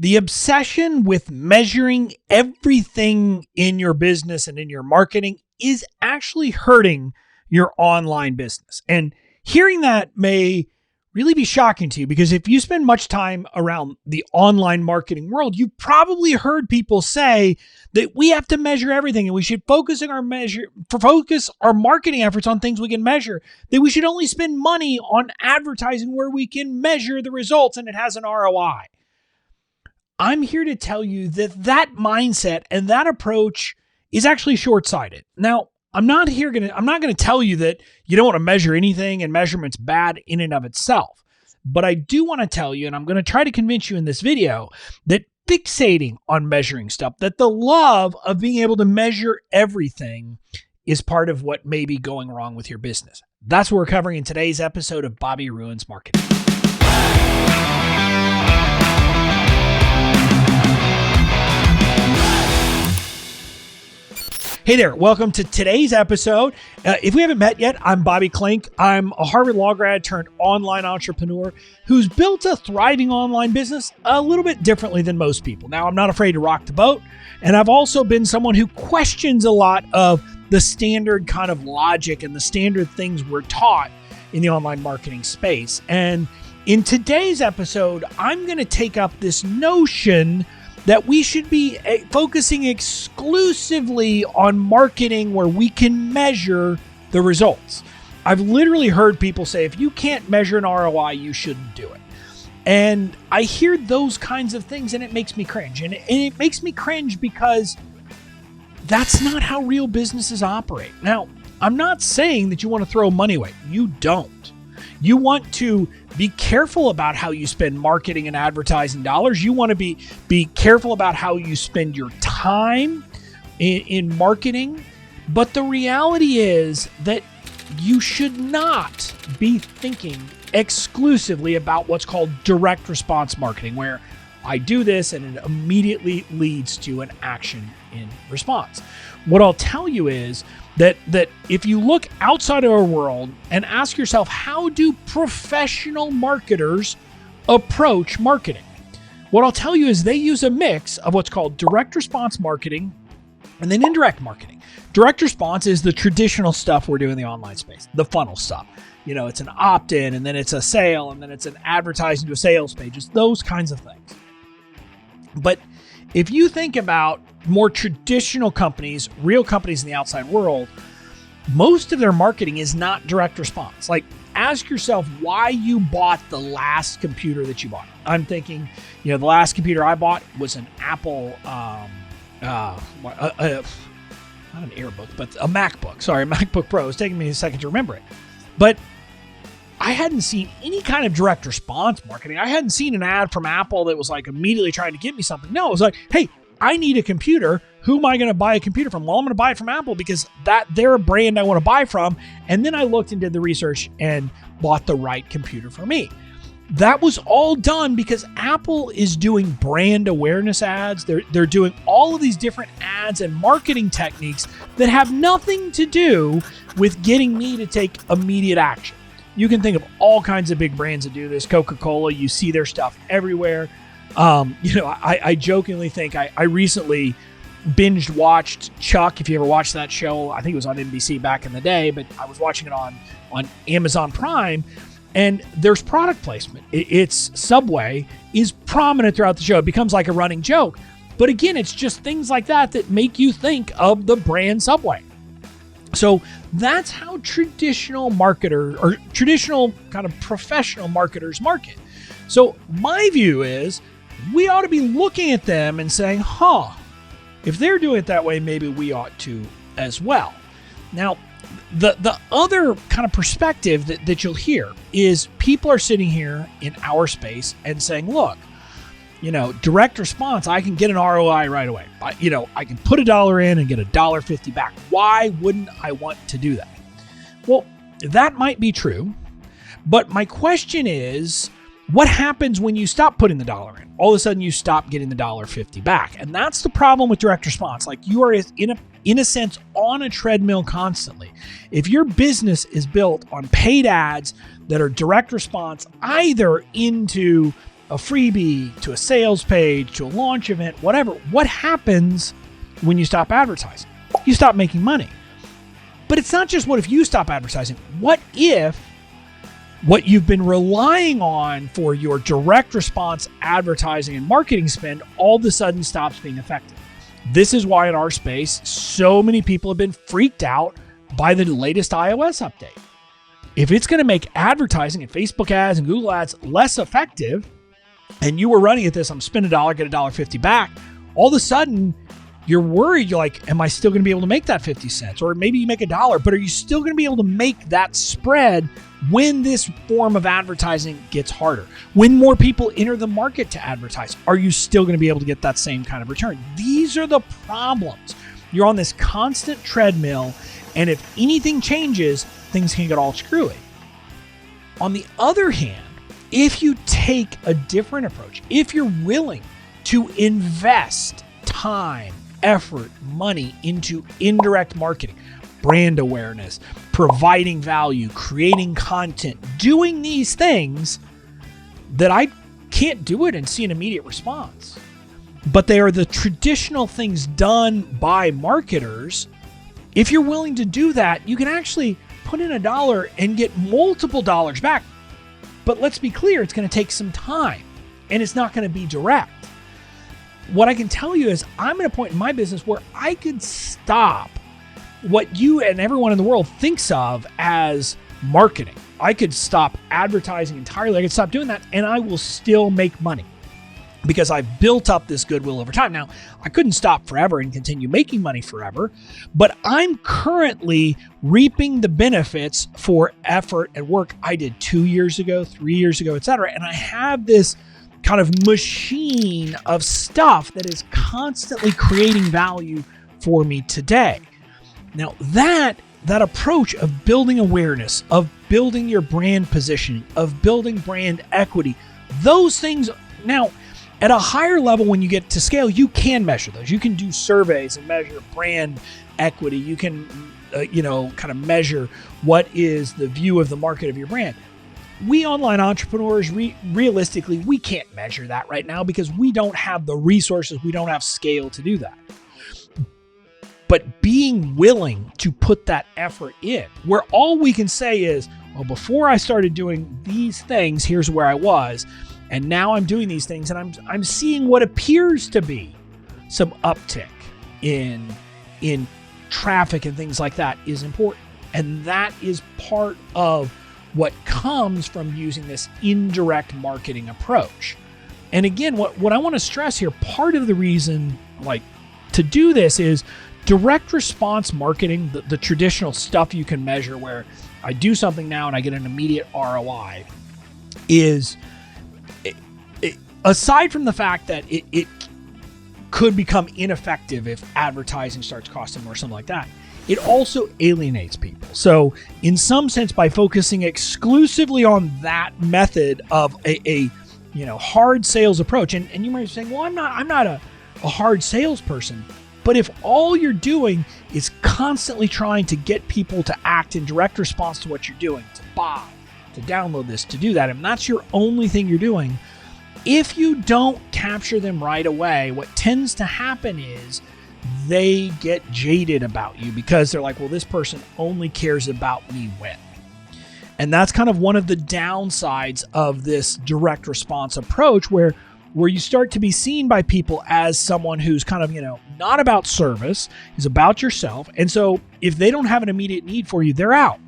The obsession with measuring everything in your business and in your marketing is actually hurting your online business. And hearing that may really be shocking to you, because if you spend much time around the online marketing world, you've probably heard people say that we have to measure everything and we should focus our marketing efforts on things we can measure, that we should only spend money on advertising where we can measure the results and it has an ROI. I'm here to tell you that that mindset and that approach is actually short-sighted. Now, I'm not going to tell you that you don't want to measure anything and measurement's bad in and of itself. But I do want to tell you, and I'm going to try to convince you in this video, that fixating on measuring stuff, that the love of being able to measure everything is part of what may be going wrong with your business. That's what we're covering in today's episode of Bobby Ruins Marketing. Hey there, welcome to today's episode. If we haven't met yet, I'm Bobby Klink. I'm a Harvard Law grad turned online entrepreneur who's built a thriving online business a little bit differently than most people. Now, I'm not afraid to rock the boat, and I've also been someone who questions a lot of the standard kind of logic and the standard things we're taught in the online marketing space. And in today's episode, I'm going to take up this notion that we should be focusing exclusively on marketing where we can measure the results. I've literally heard people say, if you can't measure an ROI, you shouldn't do it. And I hear those kinds of things and it makes me cringe. And it makes me cringe because that's not how real businesses operate. Now, I'm not saying that you want to throw money away. You don't. You want to be careful about how you spend marketing and advertising dollars. You want to be careful about how you spend your time in marketing. But the reality is that you should not be thinking exclusively about what's called direct response marketing, where I do this and it immediately leads to an action in response. What I'll tell you is that if you look outside of our world and ask yourself, how do professional marketers approach marketing? What I'll tell you is they use a mix of what's called direct response marketing and then indirect marketing. Direct response is the traditional stuff we're doing in the online space, the funnel stuff. You know, it's an opt-in and then it's a sale and then it's an advertising to a sales page. It's those kinds of things. But if you think about more traditional companies, real companies in the outside world, most of their marketing is not direct response. Like, ask yourself why you bought the last computer that you bought. I'm thinking, the last computer I bought was an Apple, not an AirBook, but a MacBook. Sorry, a MacBook Pro. It's taking me a second to remember it. But I hadn't seen any kind of direct response marketing. I hadn't seen an ad from Apple that was like immediately trying to get me something. No, it was like, hey, I need a computer. Who am I going to buy a computer from? Well, I'm going to buy it from Apple because they're a brand I want to buy from. And then I looked and did the research and bought the right computer for me. That was all done because Apple is doing brand awareness ads. They're doing all of these different ads and marketing techniques that have nothing to do with getting me to take immediate action. You can think of all kinds of big brands that do this. Coca-Cola, you see their stuff everywhere. I jokingly think I recently binged watched Chuck. If you ever watched that show, I think it was on NBC back in the day, but I was watching it on Amazon Prime, and there's product placement. It's Subway is prominent throughout the show. It becomes like a running joke. But again, it's just things like that make you think of the brand Subway. So that's how traditional marketers or traditional kind of professional marketers market. So my view is we ought to be looking at them and saying, if they're doing it that way, maybe we ought to as well. Now, the other kind of perspective that you'll hear is people are sitting here in our space and saying, look, direct response, I can get an ROI right away. I can put $1 in and get $1.50 back. Why wouldn't I want to do that? Well, that might be true, but my question is, what happens when you stop putting the $1 in? All of a sudden, you stop getting the $1.50 back. And that's the problem with direct response. Like, you are, in a sense, on a treadmill constantly. If your business is built on paid ads that are direct response, either into a freebie to a sales page to a launch event, whatever, what happens when you stop advertising? You stop making money. But it's not just what if you stop advertising. What if what you've been relying on for your direct response advertising and marketing spend all of a sudden stops being effective? This is why in our space, so many people have been freaked out by the latest iOS update. If it's going to make advertising and Facebook ads and Google ads less effective, and you were running at this, I'm spend $1, get $1.50 back, all of a sudden you're worried. You're like, am I still going to be able to make that 50 cents? Or maybe you make $1, but are you still going to be able to make that spread when this form of advertising gets harder? When more people enter the market to advertise, are you still going to be able to get that same kind of return? These are the problems. You're on this constant treadmill, and if anything changes, things can get all screwy. On the other hand, if you take a different approach, if you're willing to invest time, effort, money into indirect marketing, brand awareness, providing value, creating content, doing these things that I can't do it and see an immediate response, but they are the traditional things done by marketers. If you're willing to do that, you can actually put in $1 and get multiple dollars back. But let's be clear, it's going to take some time and it's not going to be direct. What I can tell you is I'm at a point in my business where I could stop what you and everyone in the world thinks of as marketing. I could stop advertising entirely. I could stop doing that and I will still make money because I've built up this goodwill over time. Now, I couldn't stop forever and continue making money forever, but I'm currently reaping the benefits for effort and work I did 2 years ago, 3 years ago, et cetera. And I have this kind of machine of stuff that is constantly creating value for me today. Now, that approach of building awareness, of building your brand positioning, of building brand equity, those things now at a higher level, when you get to scale, you can measure those. You can do surveys and measure brand equity. You can, kind of measure what is the view of the market of your brand. We online entrepreneurs, realistically, we can't measure that right now because we don't have the resources. We don't have scale to do that. But being willing to put that effort in, where all we can say is, well, before I started doing these things, here's where I was. And now I'm doing these things and I'm seeing what appears to be some uptick in traffic and things like that is important. And that is part of what comes from using this indirect marketing approach. And again, what I want to stress here, part of the reason to do this is direct response marketing, the traditional stuff you can measure where I do something now and I get an immediate ROI is, aside from the fact that it could become ineffective if advertising starts costing more or something like that, it also alienates people. So in some sense, by focusing exclusively on that method of a hard sales approach, and you might be saying, well, I'm not a hard salesperson. But if all you're doing is constantly trying to get people to act in direct response to what you're doing, to buy, to download this, to do that, and that's your only thing you're doing, if you don't capture them right away, what tends to happen is they get jaded about you because they're like, well, this person only cares about me when. And that's kind of one of the downsides of this direct response approach where you start to be seen by people as someone who's kind of, not about service, is about yourself. And so if they don't have an immediate need for you, they're out.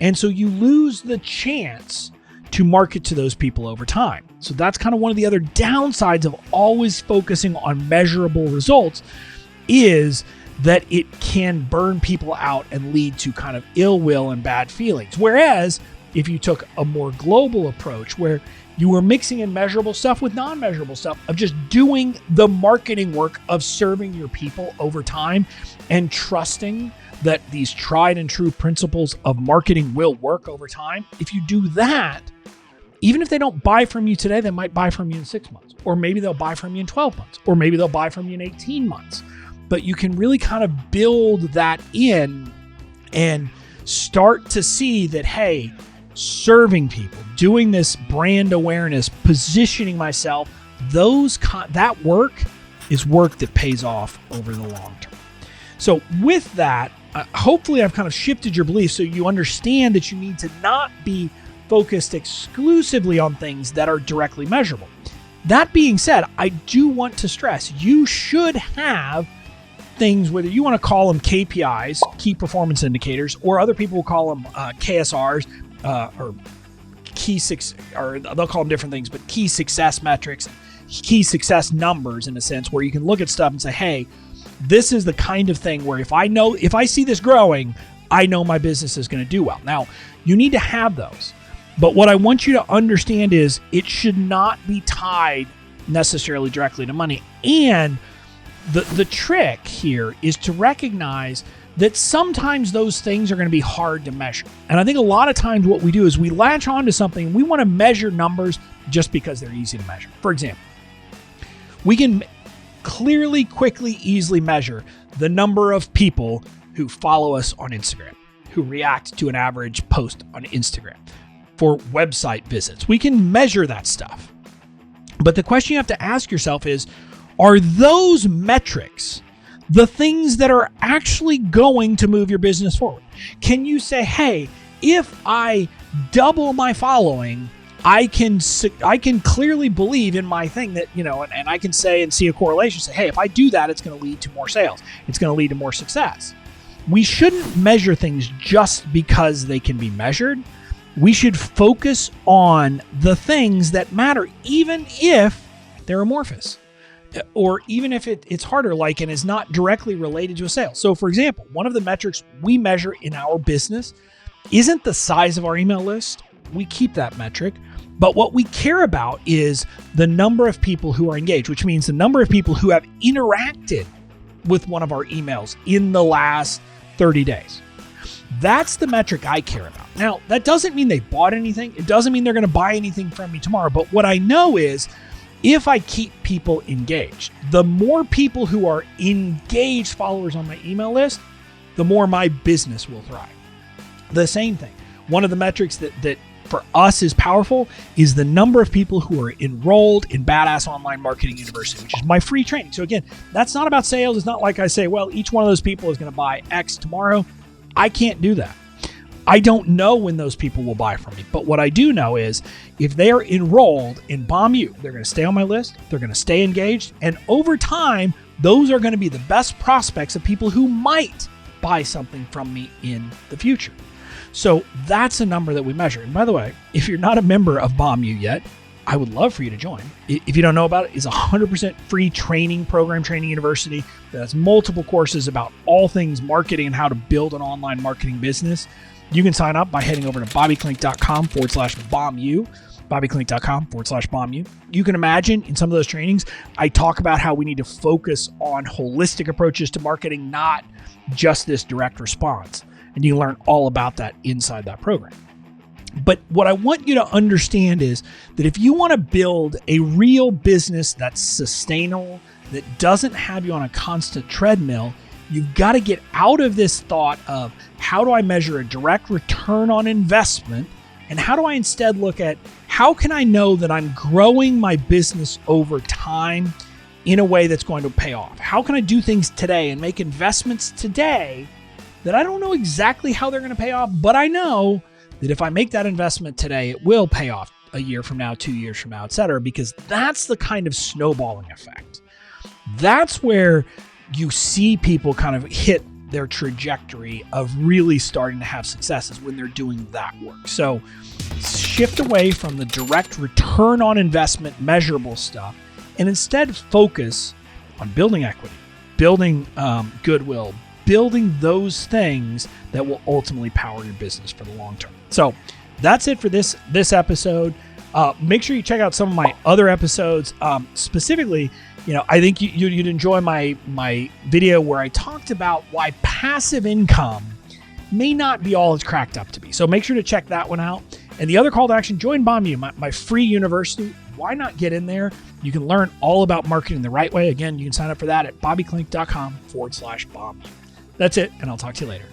And so you lose the chance to market to those people over time. So that's kind of one of the other downsides of always focusing on measurable results is that it can burn people out and lead to kind of ill will and bad feelings. Whereas if you took a more global approach where you were mixing in measurable stuff with non-measurable stuff of just doing the marketing work of serving your people over time and trusting that these tried and true principles of marketing will work over time. If you do that, even if they don't buy from you today, they might buy from you in 6 months, or maybe they'll buy from you in 12 months, or maybe they'll buy from you in 18 months. But you can really kind of build that in and start to see that, hey, serving people, doing this brand awareness, positioning myself, that work is work that pays off over the long term. So with that, hopefully I've kind of shifted your beliefs so you understand that you need to not be focused exclusively on things that are directly measurable. That being said, I do want to stress you should have things, whether you want to call them KPIs, key performance indicators, or other people will call them KSRs, or or they'll call them different things, but key success metrics, key success numbers in a sense, where you can look at stuff and say, hey, this is the kind of thing where if I see this growing, I know my business is going to do well. Now, you need to have those. But what I want you to understand is it should not be tied necessarily directly to money. And the trick here is to recognize that sometimes those things are going to be hard to measure. And I think a lot of times what we do is we latch onto something and we want to measure numbers just because they're easy to measure. For example, we can clearly, quickly, easily measure the number of people who follow us on Instagram, who react to an average post on Instagram. For website visits, we can measure that stuff. But the question you have to ask yourself is, are those metrics the things that are actually going to move your business forward? Can you say, hey, if I double my following, I can clearly believe in my thing that, and I can say and see a correlation, say, hey, if I do that, it's going to lead to more sales. It's going to lead to more success. We shouldn't measure things just because they can be measured. We should focus on the things that matter, even if they're amorphous, or even if it's harder, and is not directly related to a sale. So for example, one of the metrics we measure in our business isn't the size of our email list. We keep that metric, but what we care about is the number of people who are engaged, which means the number of people who have interacted with one of our emails in the last 30 days. That's the metric I care about. Now, that doesn't mean they bought anything. It doesn't mean they're going to buy anything from me tomorrow. But what I know is if I keep people engaged, the more people who are engaged followers on my email list, the more my business will thrive. The same thing. One of the metrics that for us is powerful is the number of people who are enrolled in BADA Online Marketing University, which is my free training. So again, that's not about sales. It's not like I say, well, each one of those people is going to buy X tomorrow. I can't do that. I don't know when those people will buy from me. But what I do know is if they are enrolled in BOMU, they're going to stay on my list. They're going to stay engaged. And over time, those are going to be the best prospects of people who might buy something from me in the future. So that's a number that we measure. And by the way, if you're not a member of BOMU yet, I would love for you to join. If you don't know about it, it's a 100% free training university that has multiple courses about all things marketing and how to build an online marketing business. You can sign up by heading over to bobbyklink.com/BOMU, bobbyklink.com/BOMU. You can imagine in some of those trainings, I talk about how we need to focus on holistic approaches to marketing, not just this direct response. And you can learn all about that inside that program. But what I want you to understand is that if you want to build a real business that's sustainable, that doesn't have you on a constant treadmill, you've got to get out of this thought of how do I measure a direct return on investment, and how do I instead look at how can I know that I'm growing my business over time in a way that's going to pay off? How can I do things today and make investments today that I don't know exactly how they're going to pay off, but I know that if I make that investment today, it will pay off a year from now, 2 years from now, et cetera, because that's the kind of snowballing effect. That's where you see people kind of hit their trajectory of really starting to have successes when they're doing that work. So shift away from the direct return on investment measurable stuff and instead focus on building equity, building goodwill, building those things that will ultimately power your business for the long term. So that's it for this episode. Make sure you check out some of my other episodes. Specifically, I think you'd enjoy my video where I talked about why passive income may not be all it's cracked up to be. So make sure to check that one out. And the other call to action, join BOMU, my free university. Why not get in there? You can learn all about marketing the right way. Again, you can sign up for that at bobbyklink.com/BOMU. That's it, and I'll talk to you later.